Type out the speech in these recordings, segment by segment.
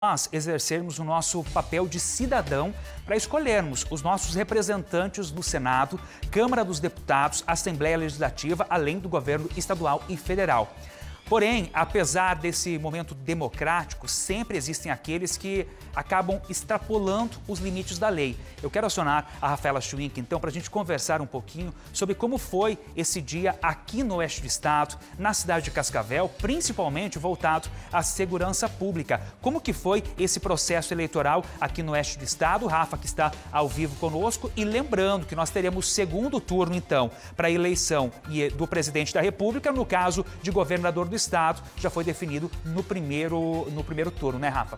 Nós exercermos o nosso papel de cidadão para escolhermos os nossos representantes no Senado, Câmara dos Deputados, Assembleia Legislativa, além do governo estadual e federal. Porém, apesar desse momento democrático, sempre existem aqueles que acabam extrapolando os limites da lei. Eu quero acionar a Rafaela Schwink, então, para a gente conversar um pouquinho sobre como foi esse dia aqui no oeste do estado, na cidade de Cascavel, principalmente voltado à segurança pública. Como que foi esse processo eleitoral aqui no oeste do estado? Rafa, que está ao vivo conosco. E lembrando que nós teremos segundo turno, então, para a eleição do presidente da República, no caso de governador do estado, já foi definido no primeiro turno, né, Rafa?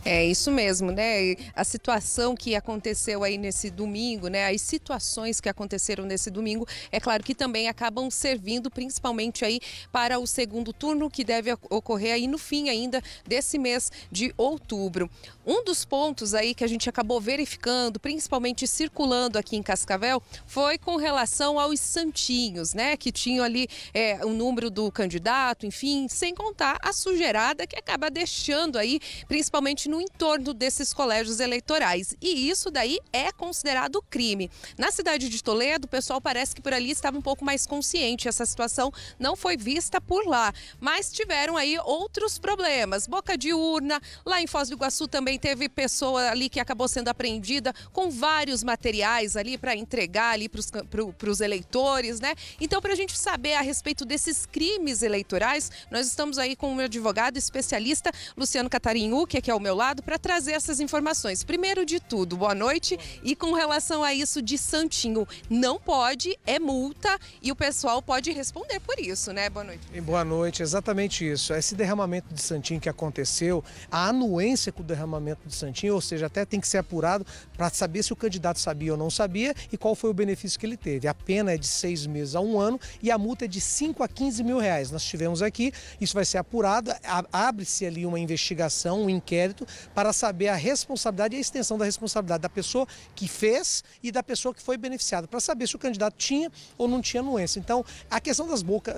É isso mesmo, né? A situação que aconteceu aí nesse domingo, né? As situações que aconteceram nesse domingo, é claro que também acabam servindo principalmente aí para o segundo turno, que deve ocorrer aí no fim ainda desse mês de outubro. Um dos pontos aí que a gente acabou verificando, principalmente circulando aqui em Cascavel, foi com relação aos santinhos, né? Que tinham ali o número do candidato, enfim, sem contar a sujeirada que acaba deixando aí, principalmente no entorno desses colégios eleitorais. E isso daí é considerado crime. Na cidade de Toledo, o pessoal parece que por ali estava um pouco mais consciente. Essa situação não foi vista por lá. Mas tiveram aí outros problemas. Boca de urna, lá em Foz do Iguaçu também teve pessoa ali que acabou sendo apreendida com vários materiais ali para entregar ali para os eleitores, né? Então, para a gente saber a respeito desses crimes eleitorais, nós estamos aí com o meu advogado especialista, Luciano Catarinhu, que aqui é o meu lado, para trazer essas informações. Primeiro de tudo, boa noite. E com relação a isso de santinho, não pode, é multa e o pessoal pode responder por isso, né? Boa noite. E boa noite, exatamente isso. Esse derramamento de santinho que aconteceu, a anuência com o derramamento de santinho, ou seja, até tem que ser apurado para saber se o candidato sabia ou não sabia e qual foi o benefício que ele teve. A pena é de 6 meses a 1 ano e a multa é de 5 a 15 mil reais. Nós tivemos aqui, isso vai ser apurado, abre-se ali uma investigação, um inquérito, para saber a responsabilidade e a extensão da responsabilidade da pessoa que fez e da pessoa que foi beneficiada, para saber se o candidato tinha ou não tinha anuência. Então, a questão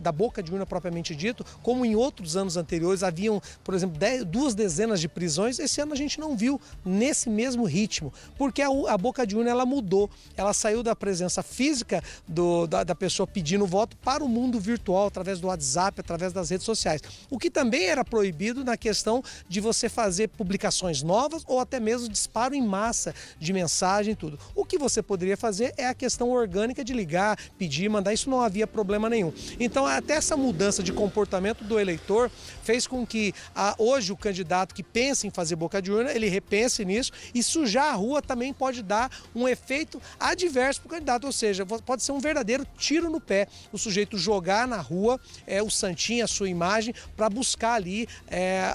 da boca de urna propriamente dito, como em outros anos anteriores haviam, por exemplo, 2 dezenas de prisões, esse ano a gente não viu nesse mesmo ritmo, porque a boca de urna ela mudou, ela saiu da presença física da pessoa pedindo voto para o mundo virtual, através do WhatsApp, através das redes sociais. O que também era proibido na questão de você fazer publicações novas ou até mesmo disparo em massa de mensagem e tudo. O que você poderia fazer é a questão orgânica de ligar, pedir, mandar, isso não havia problema nenhum. Então, até essa mudança de comportamento do eleitor fez com que hoje o candidato que pensa em fazer boca de urna, ele repense nisso, e sujar a rua também pode dar um efeito adverso para o candidato, ou seja, pode ser um verdadeiro tiro no pé, o sujeito jogar na rua o santinho, a sua imagem, para buscar ali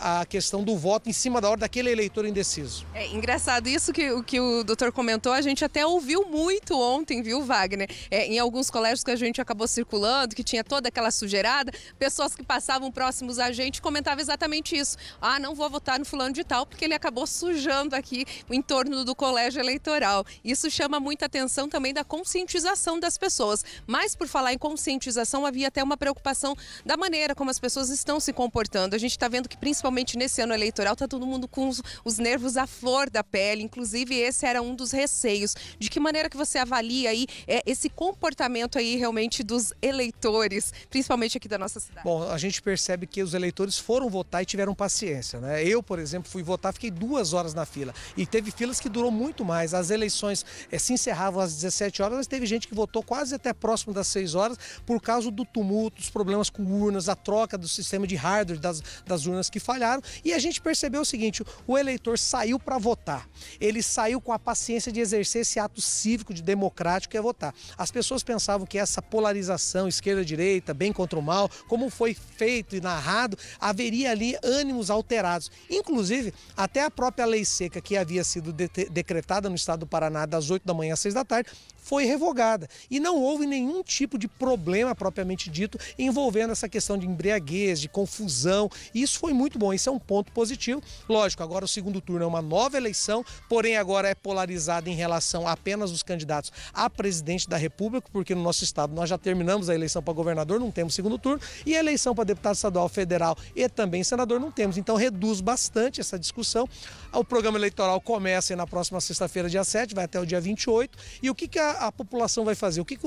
a questão do voto em cima da hora daquele eleitor indeciso. É engraçado isso que o doutor comentou, a gente até ouviu muito ontem, viu, Wagner? Em alguns colégios que a gente acabou circulando, que tinha toda aquela sujeirada, pessoas que passavam próximos a gente comentavam exatamente isso. Ah, não vou votar no fulano de tal, porque ele acabou sujando aqui o entorno do colégio eleitoral. Isso chama muita atenção também da conscientização das pessoas. Mas por falar em conscientização, havia até uma preocupação da maneira como as pessoas estão se comportando. A gente está vendo que principalmente nesse ano eleitoral está todo mundo com os nervos à flor da pele, inclusive esse era um dos receios. De que maneira que você avalia aí esse comportamento aí realmente dos eleitores, principalmente aqui da nossa cidade? Bom, a gente percebe que os eleitores foram votar e tiveram paciência, né? Eu, por exemplo, fui votar, fiquei 2 horas na fila e teve filas que durou muito mais. As eleições se encerravam às 17 horas, mas teve gente que votou quase até próximo das 6 horas por causa do tumulto, dos problemas com urnas, a troca do sistema de hardware das urnas que falharam, e a gente percebeu o seguinte: o eleitor saiu para votar, ele saiu com a paciência de exercer esse ato cívico, de democrático, que é votar. As pessoas pensavam que essa polarização esquerda-direita, bem contra o mal, como foi feito e narrado, haveria ali ânimos alterados. Inclusive, até a própria lei seca que havia sido decretada no estado do Paraná das 8 da manhã às 6 da tarde, foi revogada. E não houve nenhum tipo de problema propriamente dito envolvendo essa questão de embriaguez, de confusão. E isso foi muito bom, isso é um ponto positivo. Lógico, lógico, agora o segundo turno é uma nova eleição, porém agora é polarizada em relação a apenas os candidatos a presidente da República, porque no nosso estado nós já terminamos a eleição para governador, não temos segundo turno, e a eleição para deputado estadual, federal e também senador não temos. Então reduz bastante essa discussão. O programa eleitoral começa na próxima sexta-feira, dia 7, vai até o dia 28. E o que a população vai fazer? O que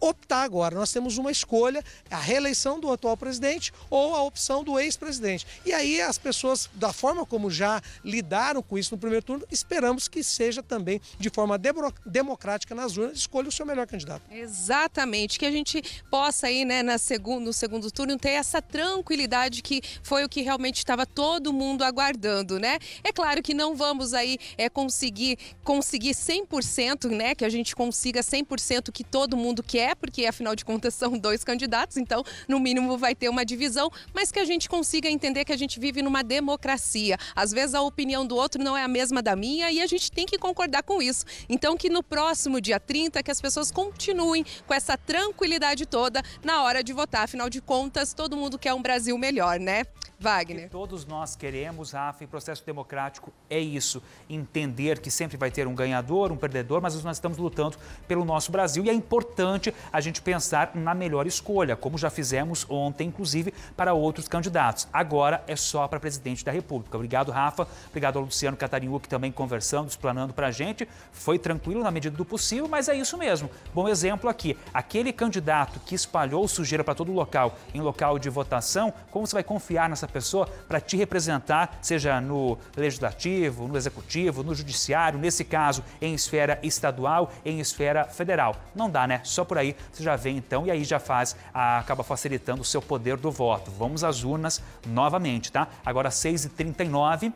optar agora? Nós temos uma escolha, a reeleição do atual presidente ou a opção do ex-presidente. E aí as pessoas, da forma como já lidaram com isso no primeiro turno, esperamos que seja também de forma democrática nas urnas, escolha o seu melhor candidato. Exatamente, que a gente possa aí, né, no segundo turno ter essa tranquilidade que foi o que realmente estava todo mundo aguardando, né? É claro que não vamos aí conseguir 100%, né, que a gente consiga 100% que todo mundo quer, porque afinal de contas são 2 candidatos, então no mínimo vai ter uma divisão, mas que a gente consiga entender que a gente vive numa democracia. Às vezes a opinião do outro não é a mesma da minha e a gente tem que concordar com isso. Então que no próximo dia 30 que as pessoas continuem com essa tranquilidade toda na hora de votar. Afinal de contas, todo mundo quer um Brasil melhor, né? Wagner. Que todos nós queremos, Rafa, e processo democrático é isso, entender que sempre vai ter um ganhador, um perdedor, mas nós estamos lutando pelo nosso Brasil e é importante a gente pensar na melhor escolha, como já fizemos ontem, inclusive, para outros candidatos. Agora é só para presidente da República. Obrigado, Rafa. Obrigado ao Luciano Catarinhuc também conversando, explanando para a gente. Foi tranquilo na medida do possível, mas é isso mesmo. Bom exemplo aqui. Aquele candidato que espalhou sujeira para todo local, em local de votação, como você vai confiar nessa pessoa para te representar, seja no legislativo, no executivo, no judiciário, nesse caso em esfera estadual, em esfera federal? Não dá, né? Só por aí você já vê então e aí já acaba facilitando o seu poder do voto. Vamos às urnas novamente, tá? Agora 6h39.